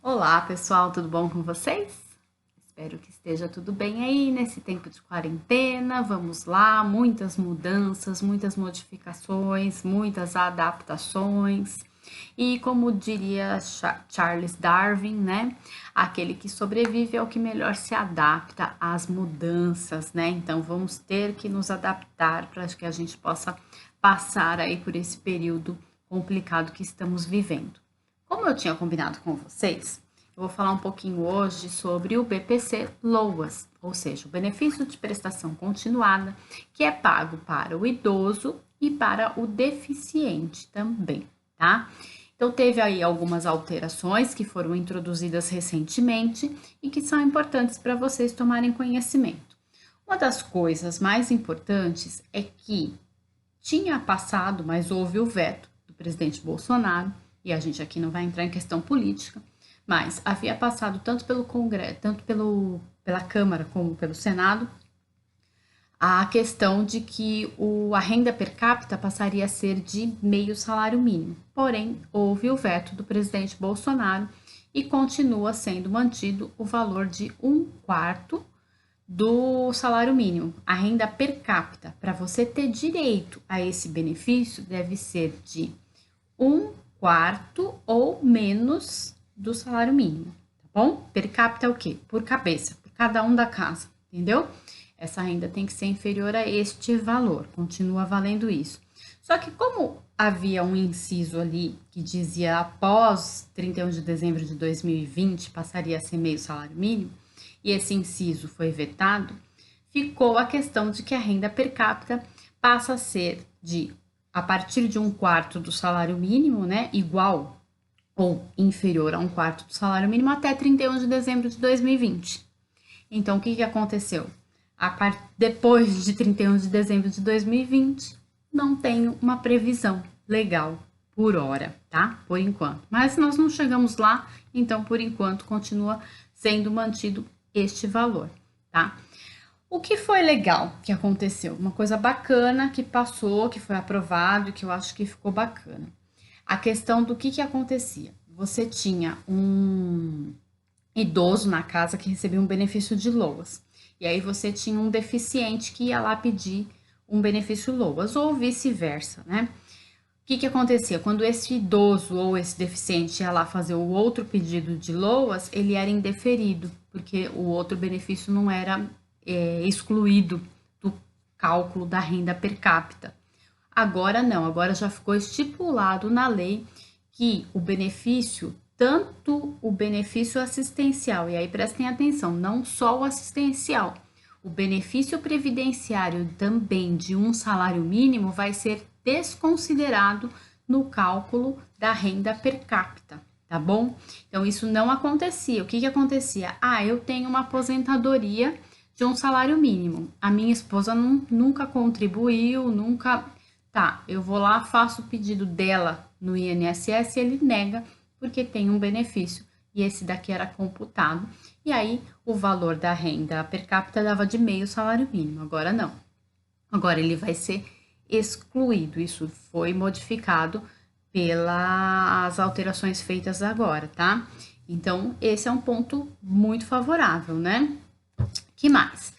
Olá, pessoal, tudo bom com vocês? Espero que esteja tudo bem aí nesse tempo de quarentena. Vamos lá, muitas mudanças, muitas modificações, muitas adaptações. E como diria Charles Darwin, né? Aquele que sobrevive é o que melhor se adapta às mudanças, né? Então vamos ter que nos adaptar para que a gente possa passar aí por esse período complicado que estamos vivendo. Como eu tinha combinado com vocês, eu vou falar um pouquinho hoje sobre o BPC Loas, ou seja, o benefício de prestação continuada, que é pago para o idoso e para o deficiente também, tá? Então, teve aí algumas alterações que foram introduzidas recentemente e que são importantes para vocês tomarem conhecimento. Uma das coisas mais importantes é que tinha passado, mas houve o veto do presidente Bolsonaro, e a gente aqui não vai entrar em questão política, mas havia passado tanto pelo Congresso, pela Câmara como pelo Senado, a questão de que a renda per capita passaria a ser de meio salário mínimo. Porém, houve o veto do presidente Bolsonaro e continua sendo mantido o valor de um quarto do salário mínimo. A renda per capita, para você ter direito a esse benefício, deve ser de um quarto ou menos do salário mínimo, tá bom? Per capita é o quê? Por cabeça, por cada um da casa, entendeu? Essa renda tem que ser inferior a este valor, continua valendo isso. Só que como havia um inciso ali que dizia após 31 de dezembro de 2020 passaria a ser meio salário mínimo, e esse inciso foi vetado, ficou a questão de que a renda per capita passa a ser de a partir de um quarto do salário mínimo, né, igual ou inferior a um quarto do salário mínimo até 31 de dezembro de 2020. Então, o que aconteceu? Depois de 31 de dezembro de 2020, não tenho uma previsão legal por hora, tá? Por enquanto. Mas nós não chegamos lá, então, por enquanto, continua sendo mantido este valor, tá? O que foi legal que aconteceu? Uma coisa bacana que passou, que foi aprovado e que eu acho que ficou bacana. A questão do que acontecia. Você tinha um idoso na casa que recebia um benefício de LOAS. E aí você tinha um deficiente que ia lá pedir um benefício LOAS, ou vice-versa, né? O que acontecia? Quando esse idoso ou esse deficiente ia lá fazer o outro pedido de LOAS, ele era indeferido, porque o outro benefício não era excluído do cálculo da renda per capita. Agora não, agora já ficou estipulado na lei que o benefício, tanto o benefício assistencial, e aí prestem atenção, não só o assistencial, o benefício previdenciário também de um salário mínimo vai ser desconsiderado no cálculo da renda per capita, tá bom? Então, isso não acontecia. O que acontecia? Ah, eu tenho uma aposentadoria de um salário mínimo. A minha esposa nunca contribuiu, nunca. Tá, eu vou lá, faço o pedido dela no INSS e ele nega porque tem um benefício e esse daqui era computado. E aí o valor da renda per capita dava de meio salário mínimo. Agora não. Agora ele vai ser excluído. Isso foi modificado pelas alterações feitas agora, tá? Então, esse é um ponto muito favorável, né? Que mais?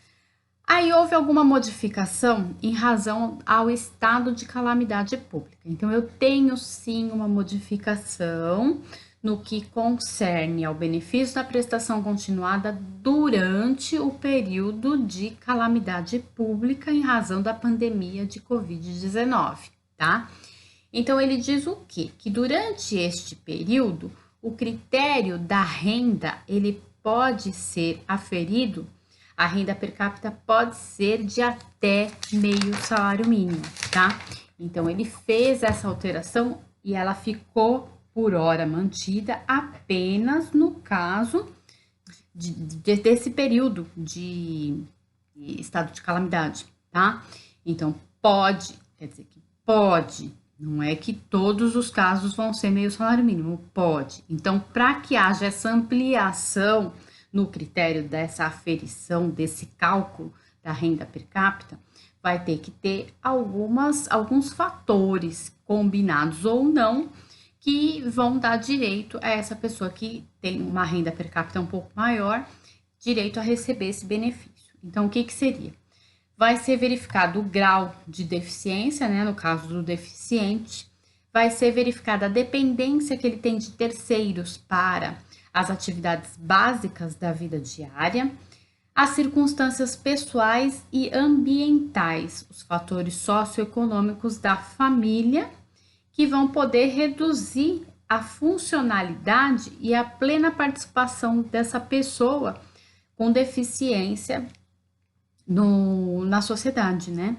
Aí houve alguma modificação em razão ao estado de calamidade pública. Então, eu tenho sim uma modificação no que concerne ao benefício da prestação continuada durante o período de calamidade pública em razão da pandemia de Covid-19, tá? Então, ele diz o quê? Que durante este período, o critério da renda, ele pode ser aferido, a renda per capita pode ser de até meio salário mínimo, tá? Então, ele fez essa alteração e ela ficou, por hora, mantida apenas no caso desse período de estado de calamidade, tá? Então, pode, quer dizer que pode, não é que todos os casos vão ser meio salário mínimo, pode. Então, para que haja essa ampliação no critério dessa aferição, desse cálculo da renda per capita, vai ter que ter alguns fatores combinados ou não, que vão dar direito a essa pessoa que tem uma renda per capita um pouco maior, direito a receber esse benefício. Então, o que seria? Vai ser verificado o grau de deficiência, né, no caso do deficiente, vai ser verificada a dependência que ele tem de terceiros para as atividades básicas da vida diária, as circunstâncias pessoais e ambientais, os fatores socioeconômicos da família, que vão poder reduzir a funcionalidade e a plena participação dessa pessoa com deficiência na sociedade, né?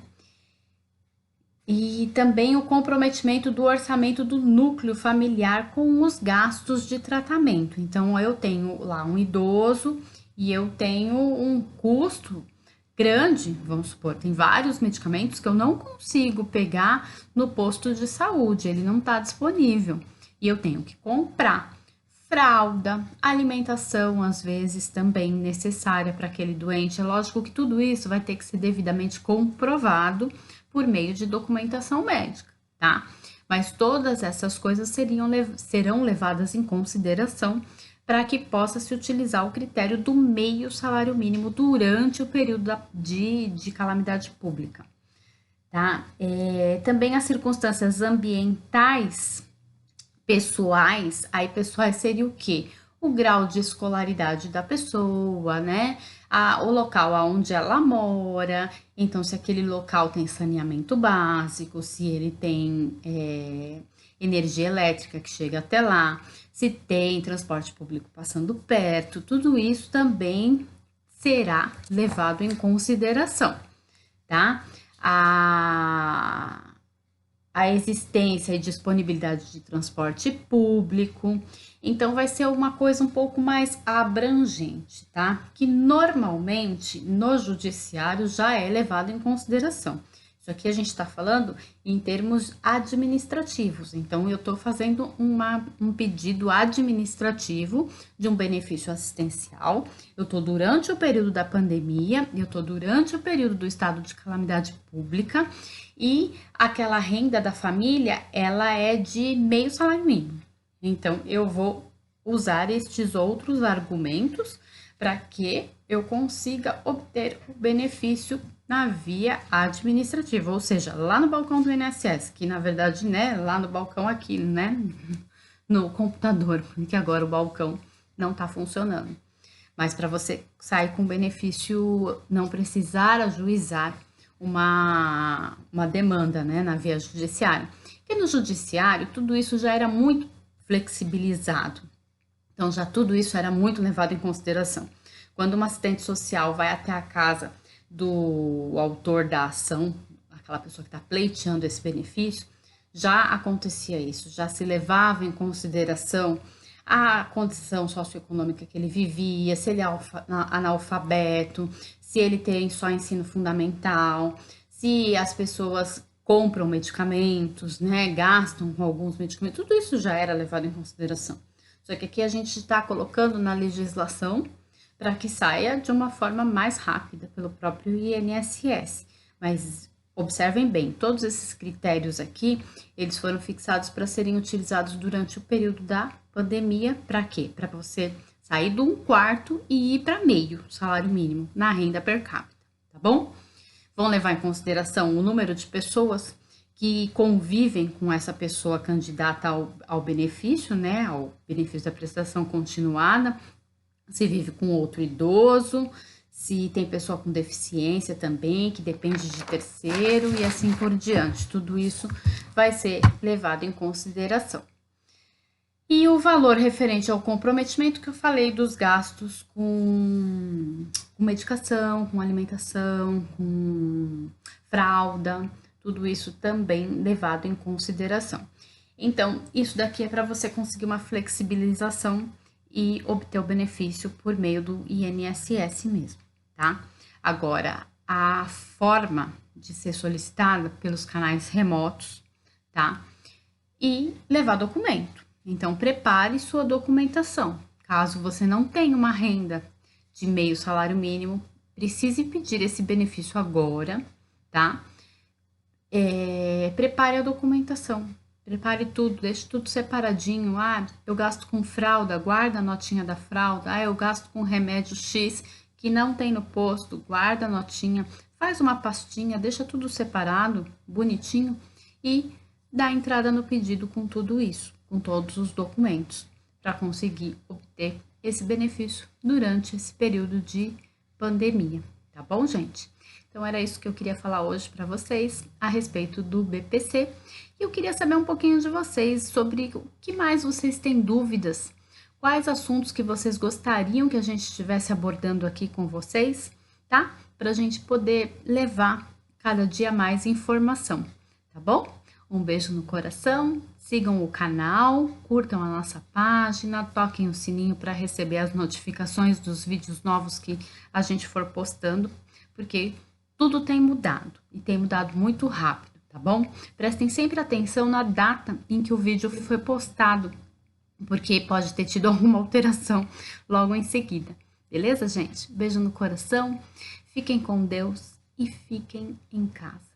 E também o comprometimento do orçamento do núcleo familiar com os gastos de tratamento. Então, eu tenho lá um idoso e eu tenho um custo grande, vamos supor, tem vários medicamentos que eu não consigo pegar no posto de saúde, ele não está disponível. E eu tenho que comprar fralda, alimentação, às vezes também necessária para aquele doente. É lógico que tudo isso vai ter que ser devidamente comprovado por meio de documentação médica, tá? Mas todas essas coisas serão levadas em consideração para que possa se utilizar o critério do meio salário mínimo durante o período de calamidade pública, tá? Também as circunstâncias ambientais pessoais, aí pessoais seria o quê? O grau de escolaridade da pessoa, né? O local onde ela mora, então se aquele local tem saneamento básico, se ele tem energia elétrica que chega até lá, se tem transporte público passando perto, tudo isso também será levado em consideração, tá? A existência e disponibilidade de transporte público. Então, vai ser uma coisa um pouco mais abrangente, tá? Que normalmente no judiciário já é levado em consideração. Isso aqui a gente está falando em termos administrativos. Então, eu estou fazendo um pedido administrativo de um benefício assistencial. Eu estou durante o período da pandemia, eu estou durante o período do estado de calamidade pública e aquela renda da família, ela é de meio salário mínimo. Então, eu vou usar estes outros argumentos para que eu consiga obter o benefício na via administrativa, ou seja, lá no balcão do INSS, que na verdade, né, lá no balcão aqui, né, no computador, porque agora o balcão não está funcionando. Mas para você sair com benefício, não precisar ajuizar uma demanda, né, na via judiciária. Porque no judiciário, tudo isso já era muito flexibilizado. Então, já tudo isso era muito levado em consideração. Quando uma assistente social vai até a casa do autor da ação, aquela pessoa que está pleiteando esse benefício, já acontecia isso, já se levava em consideração a condição socioeconômica que ele vivia, se ele é analfabeto, se ele tem só ensino fundamental, se as pessoas compram medicamentos, né, gastam com alguns medicamentos, tudo isso já era levado em consideração. Só que aqui a gente está colocando na legislação para que saia de uma forma mais rápida pelo próprio INSS. Mas observem bem, todos esses critérios aqui, eles foram fixados para serem utilizados durante o período da pandemia. Para quê? Para você sair de 1/4 e ir para meio salário mínimo na renda per capita, tá bom? Vão levar em consideração o número de pessoas que convivem com essa pessoa candidata ao benefício, né, ao benefício da prestação continuada, se vive com outro idoso, se tem pessoa com deficiência também, que depende de terceiro e assim por diante. Tudo isso vai ser levado em consideração. E o valor referente ao comprometimento que eu falei dos gastos com medicação, com alimentação, com fralda, tudo isso também levado em consideração. Então, isso daqui é para você conseguir uma flexibilização e obter o benefício por meio do INSS mesmo, tá? Agora, a forma de ser solicitada pelos canais remotos, tá? E levar documento. Então, prepare sua documentação. Caso você não tenha uma renda de meio salário mínimo, precise pedir esse benefício agora, tá? Prepare a documentação. Prepare tudo, deixe tudo separadinho. Ah, eu gasto com fralda, guarda a notinha da fralda. Ah, eu gasto com remédio X que não tem no posto, guarda a notinha. Faz uma pastinha, deixa tudo separado, bonitinho e dá entrada no pedido com tudo isso, com todos os documentos, para conseguir obter esse benefício durante esse período de pandemia, tá bom, gente? Então, era isso que eu queria falar hoje para vocês a respeito do BPC. E eu queria saber um pouquinho de vocês sobre o que mais vocês têm dúvidas, quais assuntos que vocês gostariam que a gente estivesse abordando aqui com vocês, tá? Para a gente poder levar cada dia mais informação, tá bom? Um beijo no coração, sigam o canal, curtam a nossa página, toquem o sininho para receber as notificações dos vídeos novos que a gente for postando, porque tudo tem mudado e tem mudado muito rápido, tá bom? Prestem sempre atenção na data em que o vídeo foi postado, porque pode ter tido alguma alteração logo em seguida. Beleza, gente? Beijo no coração, fiquem com Deus e fiquem em casa.